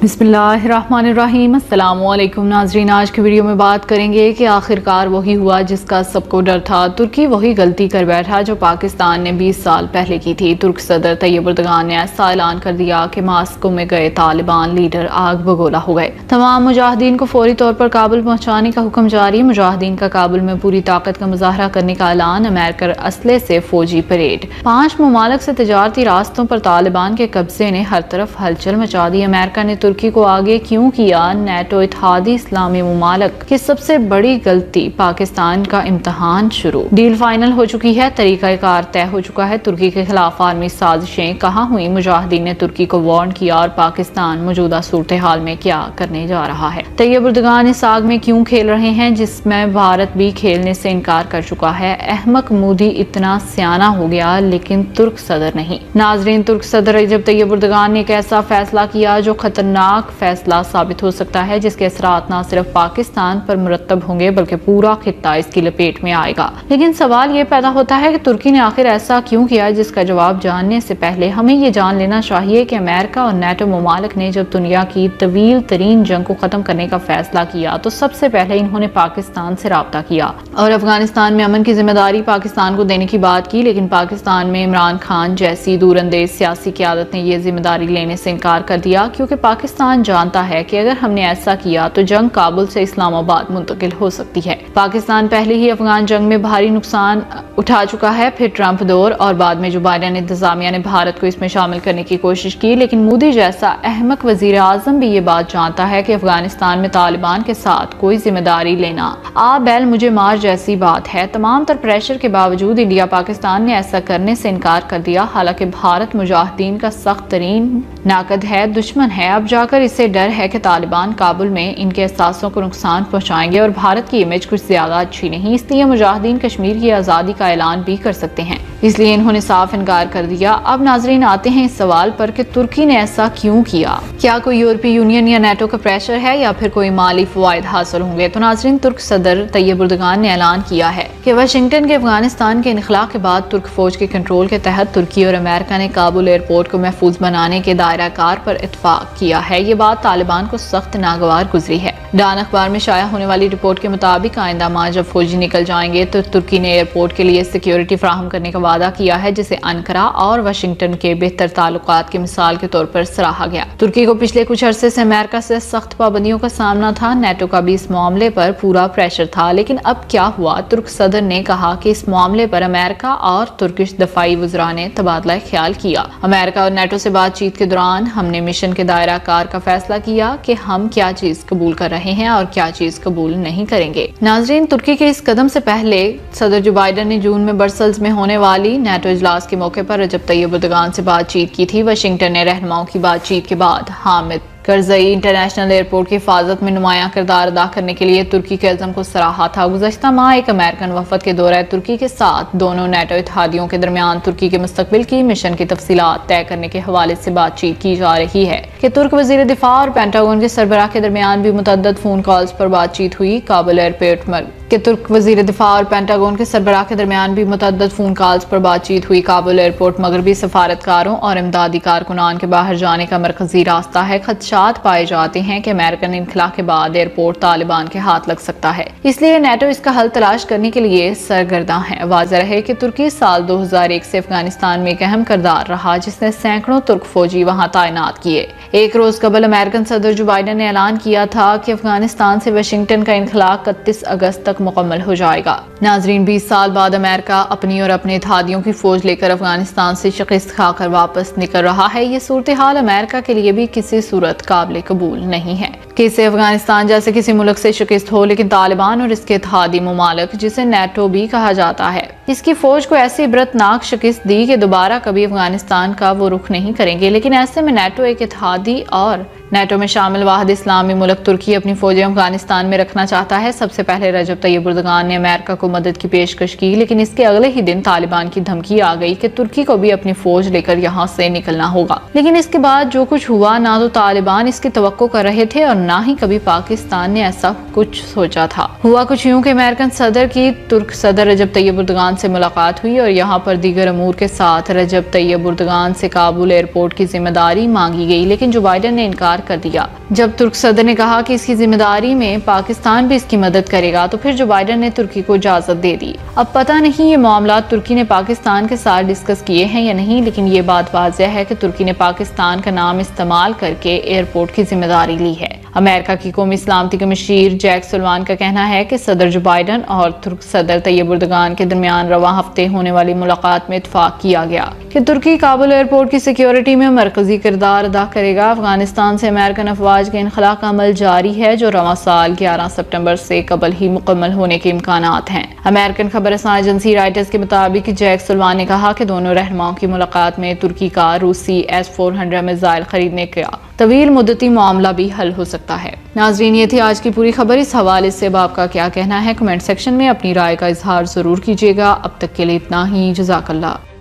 बिस्मिल्लाहिर्रहमानिर्रहीम। अस्सलाम वालेकुम नाजरीन, आज की वीडियो में बात करेंगे कि आखिरकार वही हुआ जिसका सबको डर था। तुर्की वही गलती कर बैठा जो पाकिस्तान ने 20 साल पहले की थी। तुर्क सदर तैयब एर्दोगान ने ऐसा ऐलान कर दिया कि मास्को में गए तालिबान लीडर आग बगोला हो गए। तमाम मुजाहिदीन को फौरी तौर पर काबुल पहुंचाने का हुक्म जारी। मुजाहिदीन का काबुल में पूरी ताकत का मुजाहरा करने का ऐलान। अमेरिका असले से फौजी परेड। 5 ममालिक से तजारती रास्तों पर तालिबान के कब्जे ने हर तरफ हलचल मचा दी। अमेरिका ने तुर्की को आगे क्यों किया? नेटो इत्तेहादी इस्लामी ममालिक की सबसे बड़ी गलती। पाकिस्तान का इम्तहान शुरू। डील फाइनल हो चुकी है, तरीकाकार तय हो चुका है। तुर्की के खिलाफ आर्मी साजिशें कहाँ हुई? मुजाहिदीन ने तुर्की को वार्न किया और पाकिस्तान मौजूदा सूरत हाल में क्या करने जा रहा है? तैयब एर्दोगान इस आग में क्यों खेल रहे हैं जिसमें भारत भी खेलने से इनकार कर चुका है? अहमक मोदी इतना सियाना हो गया लेकिन तुर्क सदर नहीं। नाजरीन, तुर्क सदर रजब तैयब एर्दोगान ने एक ऐसा फैसला किया जो खतरनाक फैसला साबित हो सकता है, जिसके असरात न सिर्फ पाकिस्तान पर मुरतब होंगे बल्कि पूरा खित्ता इसकी लपेट में आएगा। लेकिन सवाल ये पैदा होता है कि तुर्की ने आखिर ऐसा क्यों किया, जिसका जवाब जानने से पहले हमें ये जान लेना चाहिए कि अमेरिका और नेटो ममालिक ने जब दुनिया की तवील तरीन जंग को खत्म करने का फैसला किया तो सबसे पहले इन्होंने पाकिस्तान से राब्ता किया और अफगानिस्तान में अमन की जिम्मेदारी पाकिस्तान को देने की बात की। लेकिन पाकिस्तान में इमरान खान जैसी दूरंदेज सियासी क़यादत ने यह जिम्मेदारी लेने से इनकार कर दिया, क्योंकि पाकिस्तान जानता है कि अगर हमने ऐसा किया तो जंग काबुल से इस्लामाबाद मुंतकिल हो सकती है। पाकिस्तान पहले ही अफगान जंग में भारी नुकसान उठा चुका है। फिर ट्रंप दौर और बाद में जो बाइडेन इंतजामिया ने भारत को इसमें शामिल करने की कोशिश की, लेकिन मोदी जैसा अहमक वजीर आजम भी ये बात जानता है कि अफगानिस्तान में तालिबान के साथ कोई जिम्मेदारी लेना आ बैल मुझे मार जैसी बात है। तमाम तर प्रेशर के बावजूद इंडिया पाकिस्तान ने ऐसा करने से इनकार कर दिया। हालांकि भारत मुजाहिदीन का सख्त तरीन नाकद है, दुश्मन है। अब जाकर इसे डर है कि तालिबान काबुल में इनके असासों को नुकसान पहुंचाएंगे और भारत की इमेज कुछ ज्यादा अच्छी नहीं, इसलिए मुजाहिदीन कश्मीर की आज़ादी का ऐलान भी कर सकते हैं। इसलिए इन्होंने साफ इनकार कर दिया। अब नाजरीन आते हैं इस सवाल पर कि तुर्की ने ऐसा क्यों किया। क्या कोई यूरोपीय यूनियन या नेटो का प्रेशर है या फिर कोई माली फवायद हासिल होंगे? तो नाजरीन, तुर्क सदर तैयब एर्दोगान ने ऐलान किया है कि वाशिंगटन के अफगानिस्तान के इनखला के बाद तुर्क फौज के कंट्रोल के तहत तुर्की और अमेरिका ने काबुल एयरपोर्ट को महफूज बनाने के दायरा कार पर इत्तफाक किया है। ये बात तालिबान को सख्त नागवार गुजरी है। डान अखबार में शाया होने वाली रिपोर्ट के मुताबिक आइंदा माह जब फौजी निकल जाएंगे तो तुर्की ने एयरपोर्ट के लिए सिक्योरिटी फराहम करने का वादा किया है, जिसे अनकरा और वाशिंगटन के बेहतर ताल्लुकात की मिसाल के तौर पर सराहा गया। तुर्की को पिछले कुछ अरसे से अमेरिका से सख्त पाबंदियों का सामना था। नेटो का भी इस मामले पर पूरा प्रेशर था। लेकिन अब क्या हुआ? तुर्क सदर ने कहा कि इस मामले पर अमेरिका और तुर्किश दफाई वज़रा ने तबादला ख्याल किया। अमेरिका और नेटो से बातचीत के दौरान हमने मिशन के दायरा कार का फैसला किया कि हम क्या चीज कबूल कर रहे हैं और क्या चीज कबूल नहीं करेंगे। नाजरीन, तुर्की के इस कदम से पहले सदर जो बाइडेन ने जून में ब्रसल्स में होने वाली नेटो इजलास के मौके पर रजब तैयब एर्दोगान से बातचीत की थी। वाशिंगटन ने रहनुमाओं की बातचीत के बाद हामिद करज़ई इंटरनेशनल एयरपोर्ट की हिफाजत में नुमायां किरदार अदा करने के लिए तुर्की के अज़म को सराहा था। गुज़श्ता माह एक अमेरिकन वफद के दौरे तुर्की के साथ दोनों नेटो इत्तेहादियों के दरमियान तुर्की के मुस्तकबिल की मिशन की तफसीलात तय करने के हवाले से बातचीत की जा रही है कि तुर्क वज़ीर दिफा और पेंटागन के सरबराह के दरमियान भी मुतअद्दिद फोन कॉल्स पर बातचीत हुई। काबुल एयरपोर्ट के तुर्क वज़ीर दिफा और पेंटागन के सरबराह के दरमियान भी मुतअद्दिद फोन कॉल्स पर बातचीत हुई। काबुल एयरपोर्ट मगरबी सफारतकारों और इमदादी कारकुनान के बाहर जाने का मरकजी रास्ता है। खदशात पाए जाते हैं कि अमेरिकन इनखला के बाद एयरपोर्ट तालिबान के हाथ लग सकता है, इसलिए नेटो इसका हल तलाश करने के लिए सरगर्दा है। वाज़ेह है कि तुर्की साल 2001 से अफगानिस्तान में एक अहम किरदार रहा, जिसने सैकड़ों तुर्क फौजी वहां तैनात किए। एक रोज कबल अमेरिकन सदर जो बाइडेन ने ऐलान किया था कि अफगानिस्तान से वाशिंगटन का इनखला 31 अगस्त तक मुकम्मल हो जाएगा। नाजरीन, 20 साल बाद अमेरिका अपनी और अपने इत्तेहादियों की फौज लेकर अफगानिस्तान से शिकस्त खाकर वापस निकल रहा है। ये सूरत हाल अमेरिका के लिए भी किसी सूरत काबिल कबूल नहीं है कि इसे अफगानिस्तान जैसे किसी मुल्क से शिकस्त हो, लेकिन तालिबान और इसके इत्तेहादी ममालिक, जिसे नेटो भी कहा जाता है, इसकी फौज को ऐसी इबरतनाक शिकस्त दी कि दोबारा कभी अफगानिस्तान का वो रुख नहीं करेंगे। लेकिन ऐसे में नेटो एक इत्तेहादी और नेटो में शामिल वाहिद इस्लामी मुल्क तुर्की अपनी फौजें अफगानिस्तान में रखना चाहता है। सबसे पहले रजब तैयब एर्दोगान ने अमेरिका को मदद की पेशकश की, लेकिन इसके अगले ही दिन तालिबान की धमकी आ गई कि तुर्की को भी अपनी फौज लेकर यहाँ से निकलना होगा। लेकिन इसके बाद जो कुछ हुआ, ना तो तालिबान इसकी तवक्को कर रहे थे और ना ही कभी पाकिस्तान ने ऐसा कुछ सोचा था। हुआ कुछ यूं कि अमेरिकन सदर की तुर्क सदर रजब तैयब एर्दोगान اردگان سے ملاقات ہوئی اور یہاں پر دیگر امور کے ساتھ رجب طیب اردگان سے کابل ایئرپورٹ کی ذمہ داری مانگی گئی، لیکن جو بائیڈن نے انکار کر دیا۔ جب ترک صدر نے کہا کہ اس کی ذمہ داری میں پاکستان بھی اس کی مدد کرے گا تو پھر جو بائیڈن نے ترکی کو اجازت دے دی۔ اب پتہ نہیں یہ معاملات ترکی نے پاکستان کے ساتھ ڈسکس کیے ہیں یا نہیں، لیکن یہ بات واضح ہے کہ ترکی نے پاکستان کا نام استعمال کر کے ایئرپورٹ کی ذمہ داری لی ہے۔ امریکہ کی قومی سلامتی کے مشیر جیک سلوان کا کہنا ہے کہ صدر جو بائیڈن اور ترک صدر طیب اردگان کے درمیان رواں ہفتے ہونے والی ملاقات میں اتفاق کیا گیا کہ ترکی کابل ایئرپورٹ کی سیکیورٹی میں مرکزی کردار ادا کرے گا۔ افغانستان سے امریکن افواج کے انخلاء کا عمل جاری ہے جو رواں سال 11 ستمبر سے قبل ہی مکمل ہونے کے امکانات ہیں۔ امریکن خبر رساں ایجنسی رائٹرز کے مطابق جیک سلوان نے کہا کہ دونوں رہنماؤں کی ملاقات میں ترکی کا روسی S-400 میزائل خریدنے کا طویل مدتی معاملہ بھی حل ہو سکتا ہے۔ ناظرین، یہ تھی آج کی پوری خبر۔ اس حوالے سے اب آپ کا کیا کہنا ہے؟ کمنٹ سیکشن میں اپنی رائے کا اظہار ضرور کیجیے گا۔ اب تک کے لیے اتنا ہی، جزاک اللہ۔